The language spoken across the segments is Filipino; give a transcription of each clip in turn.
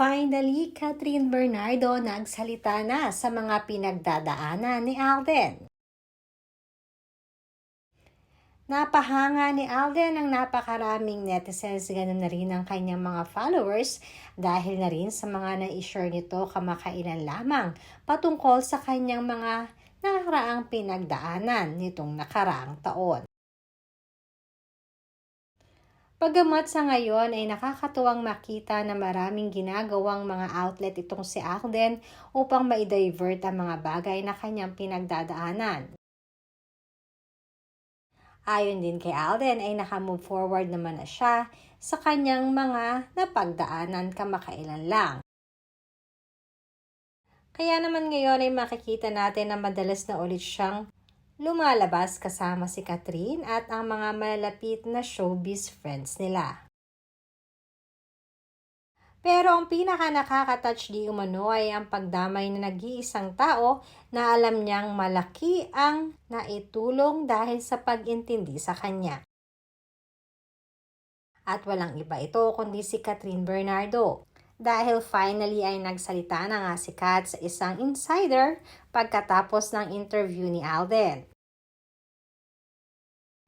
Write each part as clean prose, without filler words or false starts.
Finally, Catherine Bernardo nagsalita na sa mga pinagdadaanan ni Alden. Napahanga ni Alden ang napakaraming netizens, ganun na rin ang kanyang mga followers dahil na rin sa mga na-share nito kamakailan lamang patungkol sa kanyang mga nakaraang pinagdaanan nitong nakaraang taon. Bagamat sa ngayon ay nakakatuwang makita na maraming ginagawang mga outlet itong si Alden upang ma-divert ang mga bagay na kanyang pinagdadaanan. Ayon din kay Alden ay nakamove forward naman na siya sa kanyang mga napagdaanan kamakailan lang. Kaya naman ngayon ay makikita natin na madalas na ulit siyang lumalabas kasama si Catherine at ang mga malalapit na showbiz friends nila. Pero ang pinaka nakaka-touch di umano ay ang pagdamay na nag-iisang tao na alam niyang malaki ang naitulong dahil sa pag-intindi sa kanya. At walang iba ito kundi si Catherine Bernardo. Dahil finally ay nagsalita na nga si Kat sa isang insider pagkatapos ng interview ni Alden.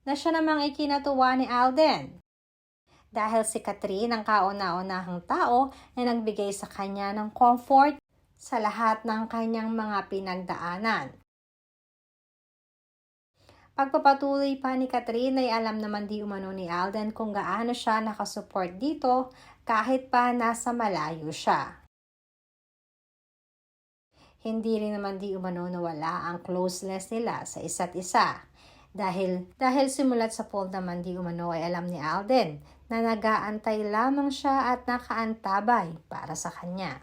Na siya namang ikinatuwa ni Alden. Dahil si Catherine ang kauna-unahang tao na nagbigay sa kanya ng comfort sa lahat ng kanyang mga pinagdaanan. Pagpapatuloy pa ni Catherine ay alam naman di umano ni Alden kung gaano siya nakasupport dito kahit pa nasa malayo siya. Hindi rin naman di umano nawala ang closeness nila sa isa't isa. Dahil simulat sa poll naman di umano ay alam ni Alden na nag-aantay lamang siya at nakaantabay para sa kanya.